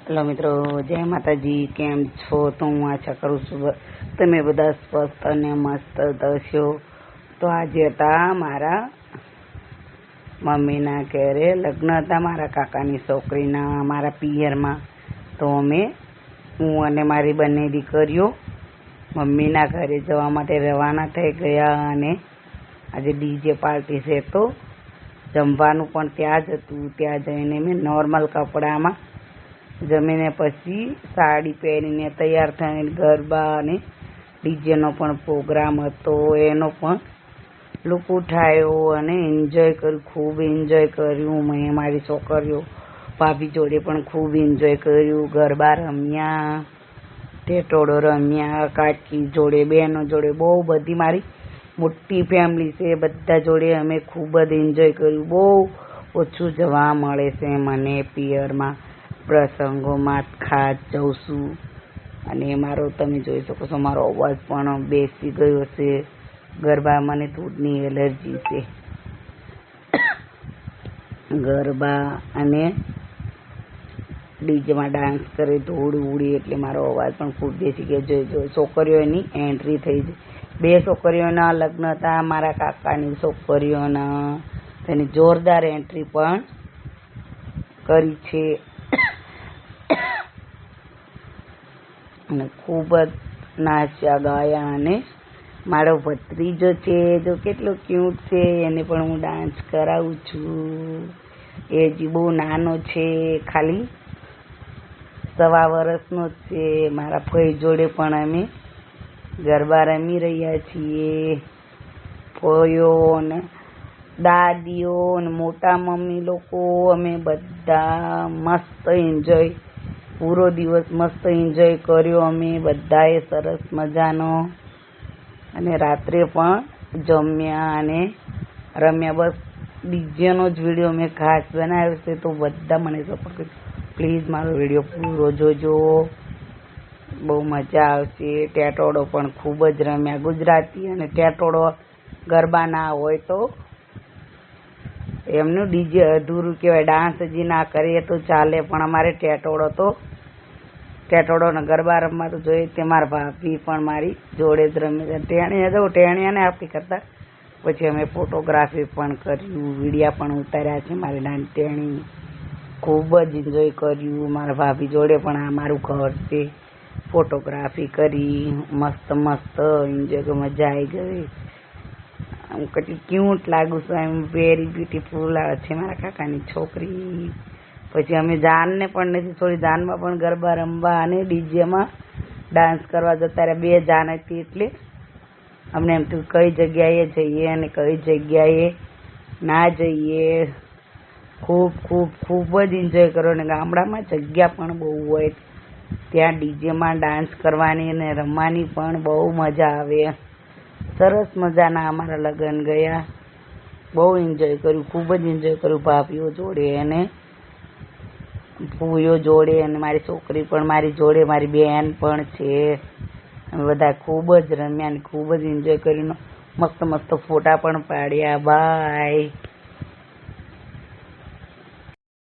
Hello મિત્રો, જય માતાજી. કેમ છો? તો હું આશા કરું છું તમે બધા સ્વસ્થ અને મસ્ત હશો. તો આજે હતા મારા મમ્મીના ઘરે લગ્ન હતા મારા કાકાની છોકરીના, મારા પિયરમાં. તો હું અને મારી બંને દીકરીઓ મમ્મીના ઘરે જવા માટે રવાના થઈ ગયા. અને આજે ડીજે પાર્ટી છે, તો જમવાનું પણ ત્યાં જ હતું. ત્યાં જઈને મેં નોર્મલ કપડામાં જમીને પછી સાડી પહેરીને તૈયાર થઈને ગરબા અને ડીજેનો પણ પ્રોગ્રામ હતો, એનો પણ લુક ઉઠાવ્યો અને એન્જોય કર્યું. ખૂબ એન્જોય કર્યું. મેં મારી છોકરીઓ ભાભી જોડે પણ ખૂબ એન્જોય કર્યું. ગરબા રમ્યા, ટેટોડો રમ્યા, કાકી જોડે, બહેનો જોડે, બહુ બધી મારી મોટી ફેમિલી છે, બધા જોડે અમે ખૂબ જ એન્જોય કર્યું. બહુ ઓછું જવા મળે છે મને પિયરમાં. પ્રસંગોમાં ખાસ જઉં છું. અને મારો તમે જોઈ શકો છો, મારો અવાજ પણ બેસી ગયો છે. ગરબા મને થોડની એલર્જી છે. ગરબા અને ડીજેમાં ડાન્સ કરે, ધૂળ ઉડી, એટલે મારો અવાજ પણ ખૂબ બેસી ગયો. જોઈ છોકરીઓની એન્ટ્રી થઈ છે. 2 છોકરીઓના લગ્ન હતા મારા કાકાની છોકરીઓના. તેની જોરદાર એન્ટ્રી પણ કરી છે અને ખૂબ જ નાચ્યા ગાયા. અને મારો ભત્રીજો છે, જો કેટલો ક્યુટ છે, એને પણ હું ડાન્સ કરાવું છું. એ જ બહુ નાનો છે, ખાલી 1.25 વર્ષનો જ છે. મારા ભાઈ જોડે પણ અમે ગરબા રમી રહ્યા છીએ. ફોઈઓ ને દાદીઓ ને મોટા મમ્મી લોકો, અમે બધા મસ્ત એન્જોય, પૂરો દિવસ મસ્ત એન્જોય કર્યો અમે બધાએ, સરસ મજાનો. અને રાત્રે પણ જમ્યા અને રમ્યા. બસ ડીજેનો જ વિડીયો મેં ખાસ બનાવ્યો છે, તો બધા મને સપોર્ટ કરજો પ્લીઝ. મારો વિડીયો પૂરો જોજો, બહુ મજા આવશે. ટેટોડો પણ ખૂબ જ રમ્યા. ગુજરાતી અને ટેટોડો ગરબા ના હોય તો એમનું ડીજે અધૂરું કહેવાય. ડાન્સ હજી ના કરીએ તો ચાલે, પણ અમારે ટેટોડોને ગરબા રમવા તો જોઈએ. તે મારા ભાભી પણ મારી જોડે જ રમે છે. ટેણીયાને આપી કરતા પછી અમે ફોટોગ્રાફી પણ કર્યું, વિડીયા પણ ઉતાર્યા છે મારી નાની ટેણી. ખૂબ જ એન્જોય કર્યું. મારા ભાભી જોડે પણ આ મારું ઘર છે, ફોટોગ્રાફી કરી, મસ્ત મસ્ત એન્જોય, મજા આવી ગઈ. હું કેટલી ક્યુટ લાગુ છું, એમ વેરી બ્યુટીફુલ છે મારા કાકાની છોકરી. પછી અમે જાનને પણ નથી છોડી, જાનમાં પણ ગરબા રમવા અને ડીજેમાં ડાન્સ કરવા જતા રહ્યા. 2 જાન હતી, એટલે અમને એમ થયું કઈ જગ્યાએ જઈએ અને કઈ જગ્યાએ ના જઈએ. ખૂબ ખૂબ ખૂબ જ એન્જોય કરો. અને ગામડામાં જગ્યા પણ બહુ હોય, ત્યાં ડીજેમાં ડાન્સ કરવાની અને રમવાની પણ બહુ મજા આવે. સરસ મજાના અમારા લગ્ન ગયા. બહુ એન્જોય કર્યું, ખૂબ જ એન્જોય કર્યું. ભાભીઓ જોડે અને ફૂઈઓ જોડે, અને મારી છોકરી પણ મારી જોડે, મારી બહેન પણ છે. અમે બધા ખૂબ જ રમ્યા અને ખૂબ જ એન્જોય કરીને મસ્ત મસ્ત ફોટા પણ પાડ્યા. બાય.